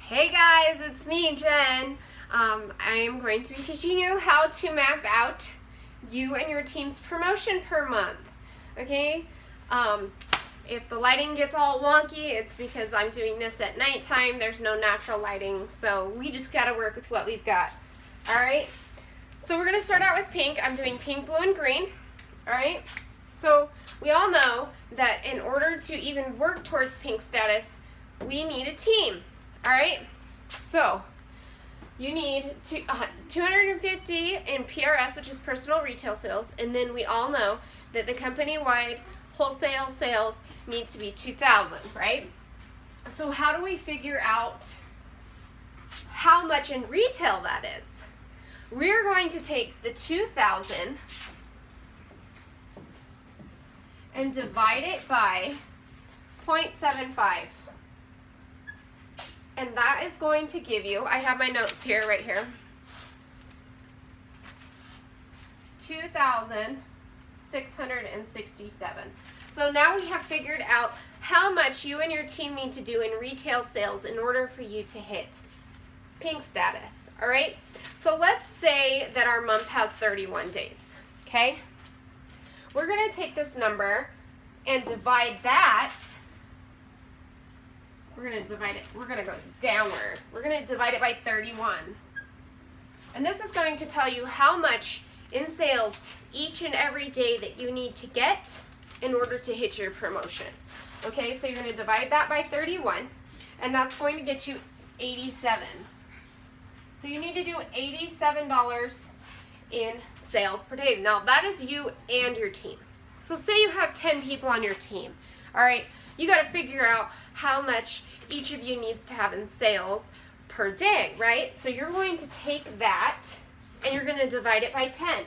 Hey guys, it's me, Jen. I'm going to be teaching you how to map out you and your team's promotion per month. Okay? If the lighting gets all wonky, it's because I'm doing this at nighttime. There's no natural lighting, so we just gotta work with what we've got. Alright? So we're gonna start out with pink. I'm doing pink, blue, and green. Alright? So we all know that in order to even work towards pink status, we need a team. Alright, so you need 250 in PRS, which is personal retail sales, and then we all know that the company-wide wholesale sales need to be 2,000, right? So how do we figure out how much in retail that is? We're going to take the 2,000 and divide it by 0.75. And that is going to give you, I have my notes here, right here, 2,667. So now we have figured out how much you and your team need to do in retail sales in order for you to hit pink status, all right? So let's say that our month has 31 days, okay? We're gonna take this number and divide that. We're going to go downward. We're going to divide it by 31. And this is going to tell you how much in sales each and every day that you need to get in order to hit your promotion. Okay, so you're going to divide that by 31, and that's going to get you 87. So you need to do $87 in sales per day. Now that is you and your team. So say you have 10 people on your team. All right, you got to figure out how much each of you needs to have in sales per day, right? So you're going to take that and you're going to divide it by 10.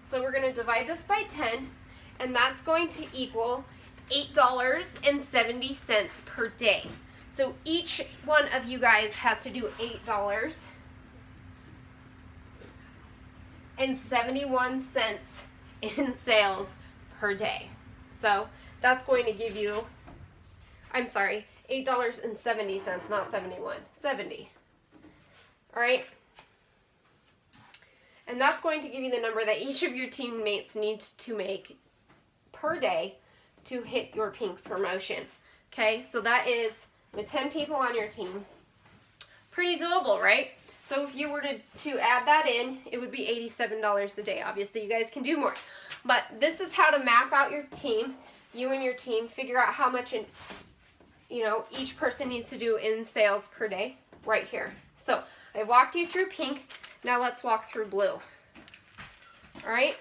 So we're going to divide this by 10, and that's going to equal $8.70 per day. So each one of you guys has to do $8.71 in sales per day. So that's going to give you, I'm sorry, $8.70, not 71, 70. All right? And that's going to give you the number that each of your teammates needs to make per day to hit your pink promotion. Okay? So that is the 10 people on your team. Pretty doable, right? So if you were to add that in, it would be $87 a day. Obviously, you guys can do more. But this is how to map out your team. You and your team figure out how much each person needs to do in sales per day right here. So I walked you through pink. Now let's walk through blue. All right.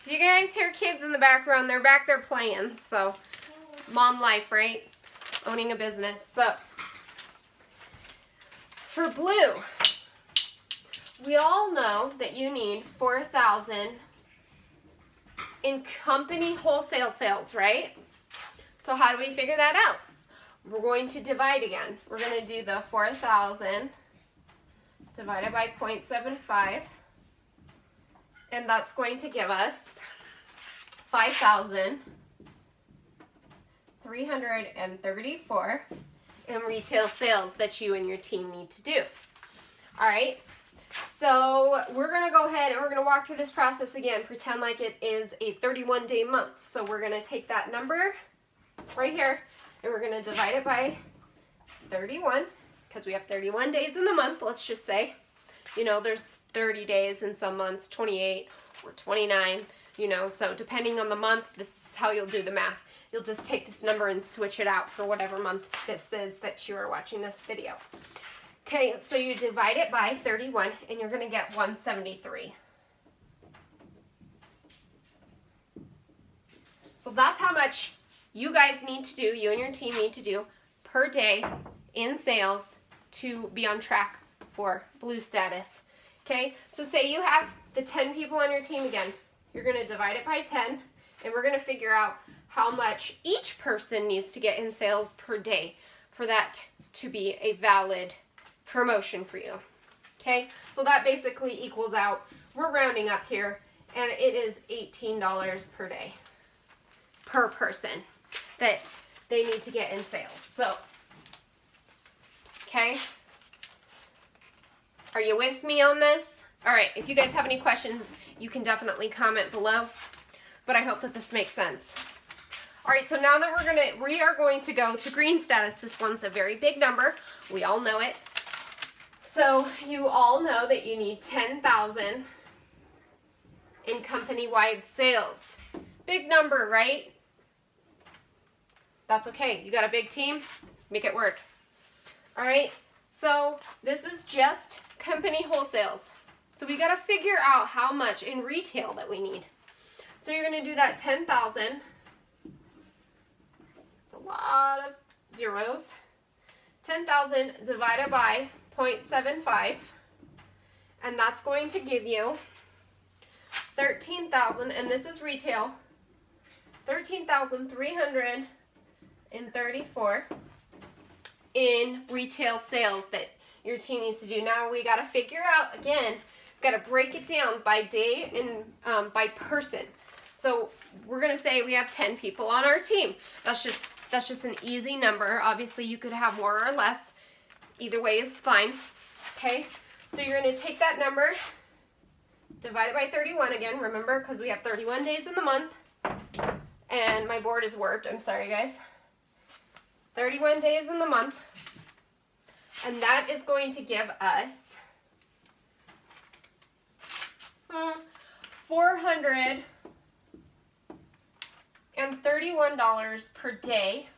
If you guys hear kids in the background, they're back there playing. So mom life, right? Owning a business. So for blue, we all know that you need 4,000 in company wholesale sales, right? So how do we figure that out? We're going to divide again. We're going to do the 4,000 divided by 0.75, and that's going to give us 5,334 in retail sales that you and your team need to do. All right. So we're going to go ahead and we're going to walk through this process again. Pretend like it is a 31-day month. So we're going to take that number right here and we're going to divide it by 31 because we have 31 days in the month, let's just say. There's 30 days in some months, 28 or 29, so depending on the month, this is how you'll do the math. You'll just take this number and switch it out for whatever month this is that you are watching this video. Okay, so you divide it by 31, and you're going to get 173. So that's how much you guys need to do, you and your team need to do per day in sales to be on track for blue status. Okay, so say you have the 10 people on your team again. You're going to divide it by 10, and we're going to figure out how much each person needs to get in sales per day for that to be a valid promotion for you. Okay, so that basically equals out, we're rounding up here, and it is $18 per day per person that they need to get in sales. So Are you with me on this? All right, if you guys have any questions, you can definitely comment below, but I hope that this makes sense. All right, so now that we are going to go to green status. This one's a very big number. We all know it. So you all know that you need 10,000 in company-wide sales. Big number, right? That's okay. You got a big team? Make it work. All right, so this is just company wholesales. So we got to figure out how much in retail that we need. So you're going to do that 10,000. It's a lot of zeros. 10,000 divided by 0.75. And that's going to give you 13,000, and this is retail, 13,334 in retail sales that your team needs to do. Now we got to figure out, again, got to break it down by day and by person. So we're going to say we have 10 people on our team. That's just an easy number. Obviously you could have more or less. Either way is fine. Okay? So you're going to take that number, divide it by 31 again, remember, because we have 31 days in the month. And my board is warped. I'm sorry, guys. 31 days in the month. And that is going to give us $431 per day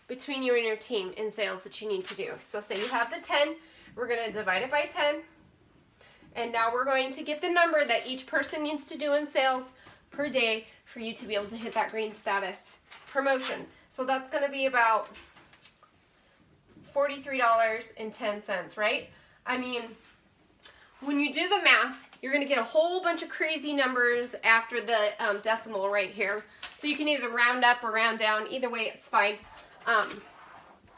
between you and your team in sales that you need to do. So say you have the 10, we're going to divide it by 10. And now we're going to get the number that each person needs to do in sales per day for you to be able to hit that green status promotion. So that's going to be about $43.10, right? I mean, when you do the math, you're going to get a whole bunch of crazy numbers after the decimal right here. So you can either round up or round down. Either way, it's fine.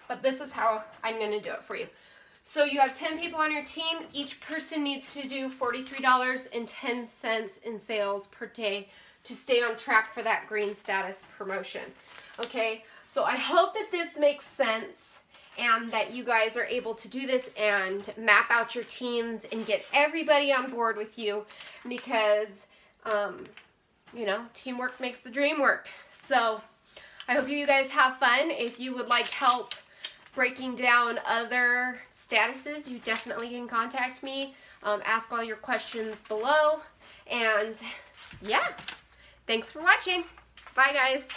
But this is how I'm going to do it for you. So you have 10 people on your team. Each person needs to do $43.10 in sales per day to stay on track for that green status promotion. Okay, so I hope that this makes sense and that you guys are able to do this and map out your teams and get everybody on board with you, because, you know, teamwork makes the dream work. So I hope you guys have fun. If you would like help breaking down other statuses, you definitely can contact me. Ask all your questions below. And yeah, thanks for watching. Bye, guys.